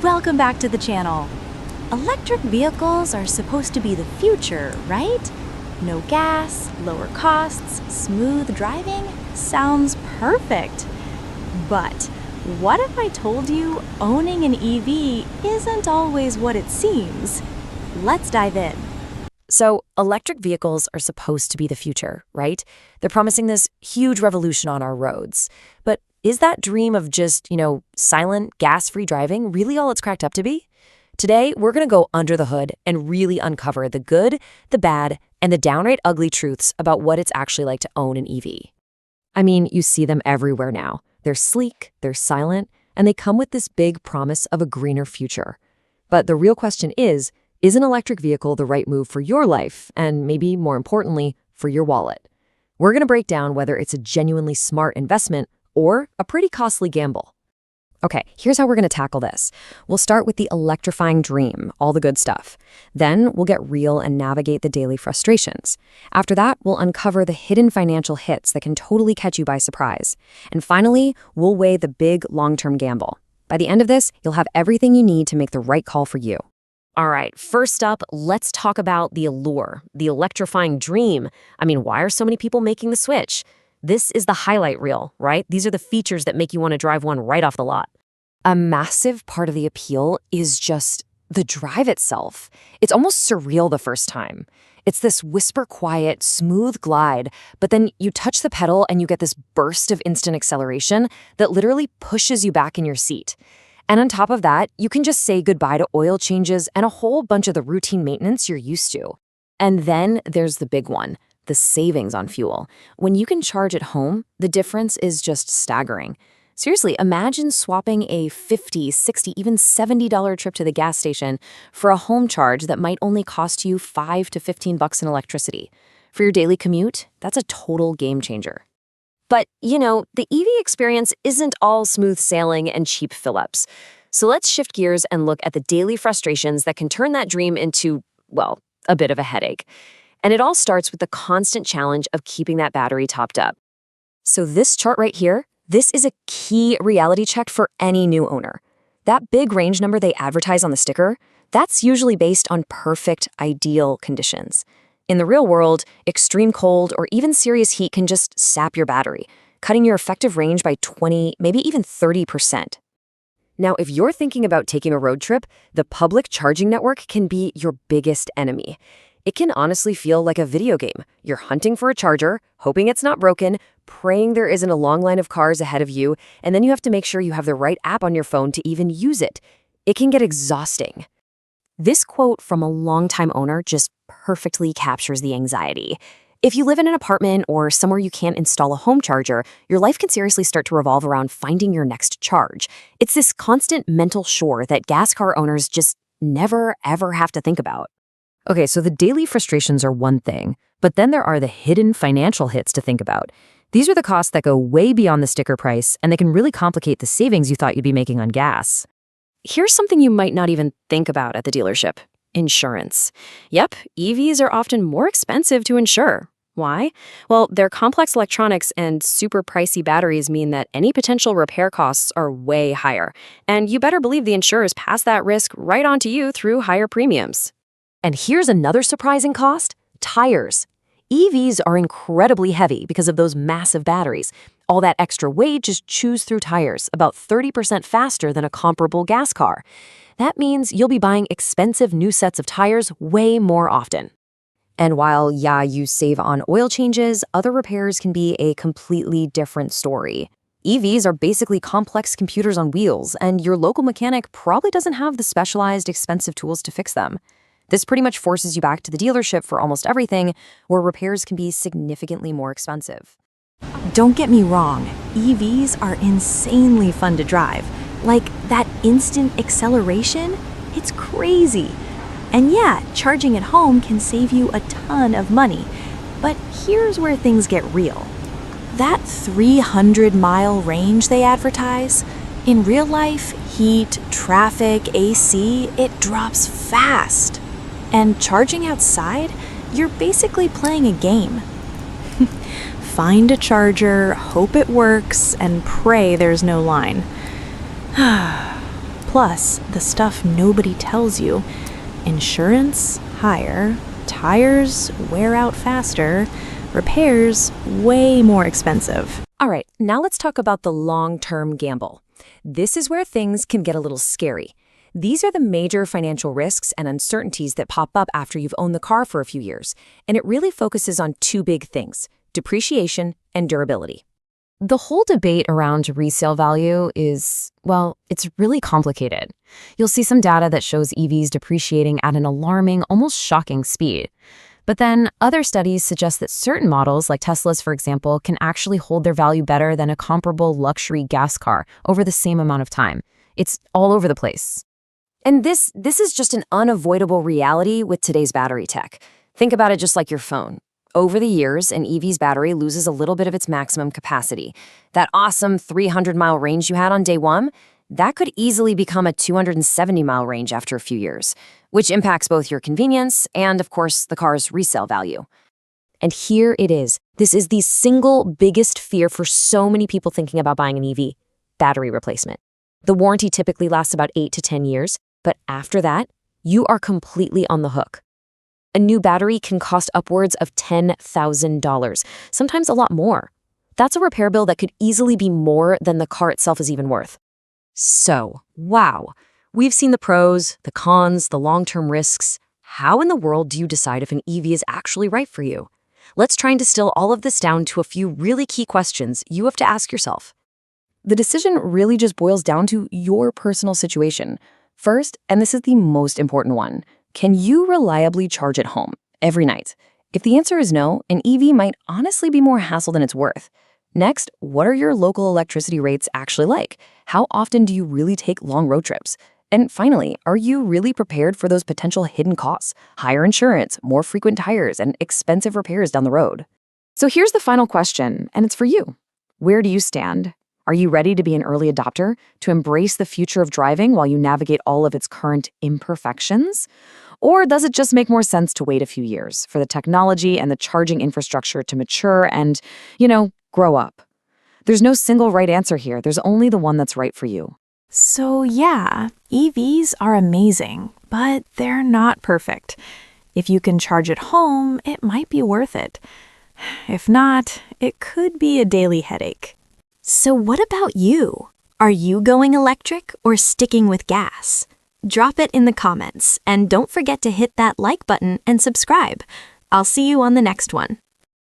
Welcome back to the channel. Electric vehicles are supposed to be the future, right? No gas, lower costs, smooth driving. Sounds perfect. But what if I told you owning an EV isn't always what it seems? Let's dive in. So, electric vehicles are supposed to be the future, right? They're promising this huge revolution on our roads. But is that dream of just, silent, gas-free driving really all it's cracked up to be? Today, we're going to go under the hood and really uncover the good, the bad, and the downright ugly truths about what it's actually like to own an EV. I mean, you see them everywhere now. They're sleek, they're silent, and they come with this big promise of a greener future. But the real question is an electric vehicle the right move for your life, and maybe more importantly, for your wallet? We're going to break down whether it's a genuinely smart investment or a pretty costly gamble. Okay, here's how we're going to tackle this. We'll start with the electrifying dream, all the good stuff. Then we'll get real and navigate the daily frustrations. After that, we'll uncover the hidden financial hits that can totally catch you by surprise. And finally, we'll weigh the big long-term gamble. By the end of this, you'll have everything you need to make the right call for you. All right, first up, let's talk about the allure, the electrifying dream. I mean, why are so many people making the switch? This is the highlight reel, right? These are the features that make you want to drive one right off the lot. A massive part of the appeal is just the drive itself. It's almost surreal the first time. It's this whisper quiet, smooth glide, but then you touch the pedal and you get this burst of instant acceleration that literally pushes you back in your seat. And on top of that, you can just say goodbye to oil changes and a whole bunch of the routine maintenance you're used to. And then there's the big one, the savings on fuel. When you can charge at home, the difference is just staggering. Seriously, imagine swapping a $50, $60, even $70 trip to the gas station for a home charge that might only cost you $5 to $15 in electricity. For your daily commute, that's a total game changer. But, the EV experience isn't all smooth sailing and cheap fill-ups. So let's shift gears and look at the daily frustrations that can turn that dream into, a bit of a headache. And it all starts with the constant challenge of keeping that battery topped up. So this chart right here, this is a key reality check for any new owner. That big range number they advertise on the sticker, that's usually based on perfect, ideal conditions. In the real world, extreme cold or even serious heat can just sap your battery, cutting your effective range by 20, maybe even 30%. Now, if you're thinking about taking a road trip, the public charging network can be your biggest enemy. It can honestly feel like a video game. You're hunting for a charger, hoping it's not broken, praying there isn't a long line of cars ahead of you, and then you have to make sure you have the right app on your phone to even use it. It can get exhausting. This quote from a longtime owner just perfectly captures the anxiety. If you live in an apartment or somewhere you can't install a home charger, your life can seriously start to revolve around finding your next charge. It's this constant mental chore that gas car owners just never, ever have to think about. Okay, so the daily frustrations are one thing, but then there are the hidden financial hits to think about. These are the costs that go way beyond the sticker price, and they can really complicate the savings you thought you'd be making on gas. Here's something you might not even think about at the dealership. Insurance. Yep, EVs are often more expensive to insure. Why? Well, their complex electronics and super pricey batteries mean that any potential repair costs are way higher. And you better believe the insurers pass that risk right on to you through higher premiums. And here's another surprising cost: tires. EVs are incredibly heavy because of those massive batteries. All that extra weight just chews through tires about 30% faster than a comparable gas car. That means you'll be buying expensive new sets of tires way more often. And while, you save on oil changes, other repairs can be a completely different story. EVs are basically complex computers on wheels, and your local mechanic probably doesn't have the specialized, expensive tools to fix them. This pretty much forces you back to the dealership for almost everything, where repairs can be significantly more expensive. Don't get me wrong, EVs are insanely fun to drive. Like that instant acceleration, it's crazy. And yeah, charging at home can save you a ton of money. But here's where things get real. That 300-mile range they advertise, in real life, heat, traffic, AC, it drops fast. And charging outside, you're basically playing a game. Find a charger, hope it works, and pray there's no line. Plus, the stuff nobody tells you: insurance, higher; tires, wear out faster; repairs, way more expensive. All right, now let's talk about the long-term gamble. This is where things can get a little scary. These are the major financial risks and uncertainties that pop up after you've owned the car for a few years, and it really focuses on two big things: depreciation and durability. The whole debate around resale value is, well, it's really complicated. You'll see some data that shows EVs depreciating at an alarming, almost shocking speed. But then other studies suggest that certain models, like Tesla's for example, can actually hold their value better than a comparable luxury gas car over the same amount of time. It's all over the place. And this is just an unavoidable reality with today's battery tech. Think about it just like your phone. Over the years, an EV's battery loses a little bit of its maximum capacity. That awesome 300-mile range you had on day one, that could easily become a 270-mile range after a few years, which impacts both your convenience and, of course, the car's resale value. And here it is. This is the single biggest fear for so many people thinking about buying an EV: battery replacement. The warranty typically lasts about 8 to 10 years, but after that, you are completely on the hook. A new battery can cost upwards of $10,000, sometimes a lot more. That's a repair bill that could easily be more than the car itself is even worth. So, wow, we've seen the pros, the cons, the long-term risks. How in the world do you decide if an EV is actually right for you? Let's try and distill all of this down to a few really key questions you have to ask yourself. The decision really just boils down to your personal situation. First, and this is the most important one, can you reliably charge at home every night? If the answer is no, an EV might honestly be more hassle than it's worth. Next, what are your local electricity rates actually like? How often do you really take long road trips? And finally, are you really prepared for those potential hidden costs: higher insurance, more frequent tires, and expensive repairs down the road? So here's the final question, and it's for you. Where do you stand? Are you ready to be an early adopter, to embrace the future of driving while you navigate all of its current imperfections? Or does it just make more sense to wait a few years for the technology and the charging infrastructure to mature and, grow up? There's no single right answer here. There's only the one that's right for you. So yeah, EVs are amazing, but they're not perfect. If you can charge at home, it might be worth it. If not, it could be a daily headache. So what about you? Are you going electric or sticking with gas? Drop it in the comments, and don't forget to hit that like button and subscribe. I'll see you on the next one.